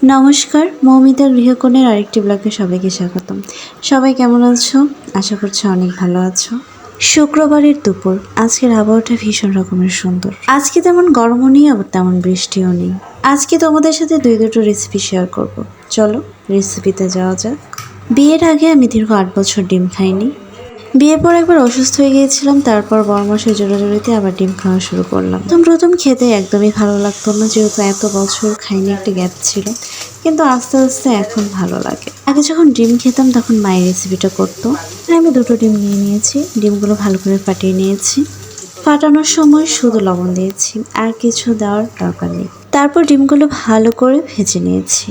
নমস্কার, মৌমিতার গৃহকোণের আরেকটি ব্লগে সবাইকে স্বাগতম। সবাই কেমন আছো? আশা করছি অনেক ভালো আছো। শুক্রবারের দুপুর, আজকের আবহাওয়াটা ভীষণ রকমের সুন্দর। আজকে তেমন গরমও নেই, আবার তেমন বৃষ্টিও নেই। আজকে তোমাদের সাথে দুটো রেসিপি শেয়ার করব। চলো রেসিপিতে যাওয়া যাক। বিয়ের আগে আমি দীর্ঘ 8 বছর ডিম খাইনি। বিয়ের পর একবার অসুস্থ হয়ে গিয়েছিলাম, তারপর বড়মাসের জোড়াজোড়িতে আবার ডিম খাওয়া শুরু করলাম। প্রথম খেতে একদমই ভালো লাগতো না, যেহেতু এত বছর খাইনি, একটা গ্যাপ ছিল। কিন্তু আস্তে আস্তে এখন ভালো লাগে। আগে যখন ডিম খেতাম তখন মায়ের রেসিপিটা করতো। আমি 2টো ডিম নিয়ে নিয়েছি, ডিমগুলো ভালো করে ফাটিয়ে নিয়েছি। ফাটানোর সময় শুধু লবণ দিয়েছি, আর কিছু দেওয়ার দরকার নেই। তারপর ডিমগুলো ভালো করে ভেজে নিয়েছি।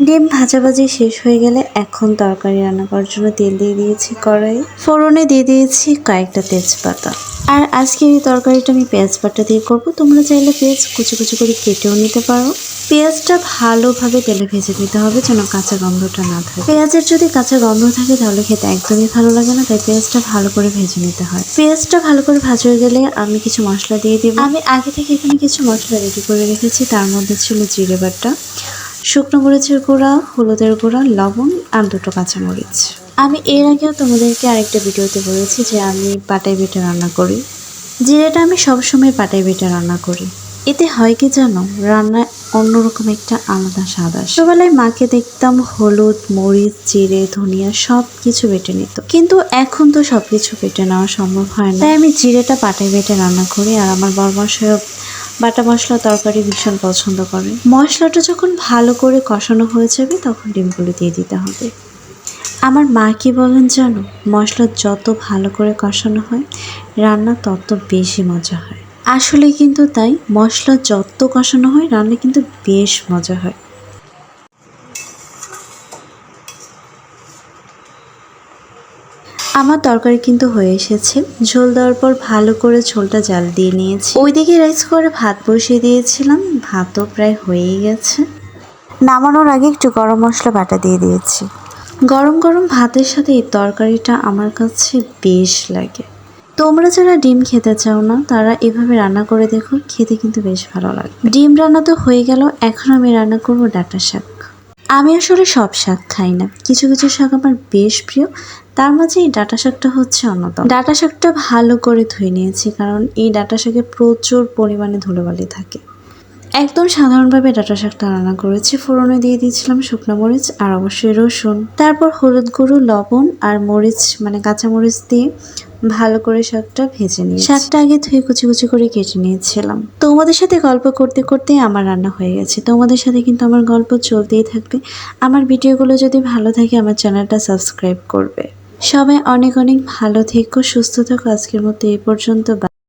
ডিম ভাজাভাজি শেষ হয়ে গেলে এখন তরকারি রান্না করার জন্য তেল দিয়ে দিয়েছি কড়াই। ফোড়নে দিয়ে দিয়েছি কয়েকটা তেজপাতা। আর আজকে এই তরকারিটা আমি পেঁয়াজ বাটা দিয়ে করব। তোমরা চাইলে পেঁয়াজ কুচি কুচি করে কেটেও নিতে পারো। পেঁয়াজটা ভালোভাবে তেলে ভেজে নিতে হবে, যেন কাঁচা গন্ধটা না থাকে। পেঁয়াজের যদি কাঁচা গন্ধ থাকে তাহলে খেতে একদমই ভালো লাগে না, তাই পেঁয়াজটা ভালো করে ভেজে নিতে হয়। পেঁয়াজটা ভালো করে ভাজা হয়ে গেলে আমি কিছু মশলা দিয়ে দিব। আমি আগে থেকে এখানে কিছু মশলা রেডি করে রেখেছি। তার মধ্যে ছিল জিরে বাটা, শুকনো মরিচের গুঁড়া, হলুদের গুঁড়া, লবণ আর 2টো কাঁচামরিচ। আমি এর আগেও তোমাদেরকে আরেকটা ভিডিওতে বলেছি যে আমি পাটায় বেটে রান্না করি। জিরেটা আমি সবসময় পাটায় বেটে রান্না করি। এতে হয় কি জানো, রান্নায় অন্যরকম একটা আলাদা স্বাদ আসে। ছোটবেলায় মাকে দেখতাম হলুদ, মরিচ, জিরে, ধনিয়া সব কিছু বেটে নিত, কিন্তু এখন তো সব কিছু বেটে নেওয়া সম্ভব হয় না, তাই আমি জিরেটা পাটায় বেটে রান্না করি। আর আমার বড়মশাইও বাটা মশলা তরকারি ভীষণ পছন্দ করে। মশলাটা যখন ভালো করে কষানো হয়ে যাবে তখন ডিমগুলো দিয়ে দিতে হবে। আমার মা কি বলেন জানো, মশলা যত ভালো করে কষানো হয় রান্না তত বেশি মজা হয়। আসলে কিন্তু তাই, মশলা যত কষানো হয় রান্না কিন্তু বেশ মজা হয়। আমার তরকারি কিন্তু হয়ে এসেছে। ঝোল দেওয়ার পর ভালো করে ঝোলটা জাল দিয়ে নিয়েছি। ওইদিকে রাইস করে ভাত বসিয়ে দিয়েছিলাম, ভাতও প্রায় হয়েই গেছে। নামানোর আগে একটু গরম মশলা বাটা দিয়ে দিয়েছি। গরম গরম ভাতের সাথে এই তরকারিটা আমার কাছে বেশ লাগে। তোমরা যারা ডিম খেতে চাও না তারা এভাবে রান্না করে দেখো, খেতে কিন্তু বেশ ভালো লাগে। ডিম রান্না তো হয়ে গেল, এখন আমি রান্না করব ডাঁটা শাক। আমি আসলে সব শাক খাই না, কিছু কিছু শাক আমার বেশ প্রিয়, তার মাঝে এই ডাঁটা শাকটা হচ্ছে অন্যতম। ডাঁটা শাকটা ভালো করে ধুয়ে নিয়েছি, কারণ এই ডাঁটা শাকে প্রচুর পরিমাণে ধুলোবালি থাকে। একদম সাধারণভাবে ডাঁটা শাকটা রান্না করেছি। ফোড়নে দিয়ে দিয়েছিলাম শুকনো মরিচ আর অবশ্যই রসুন। তারপর হলুদ গুঁড়ো, লবণ আর মরিচ মানে কাঁচামরিচ দিয়ে ভালো করে শাকটা ভেজে নিই। শাকটা আগে ধুয়ে কুচি কুচি করে কেটে নিয়েছিলাম। তোমাদের সাথে গল্প করতে করতে আমার রান্না হয়ে গেছে। তোমাদের সাথে কিন্তু আমার গল্প চলতেই থাকবে। আমার ভিডিওগুলো যদি ভালো থাকে আমার চ্যানেলটা সাবস্ক্রাইব করবে। সবাই অনেক অনেক ভালো থেকো, সুস্থ থেকো। আজকের মতো এই পর্যন্ত।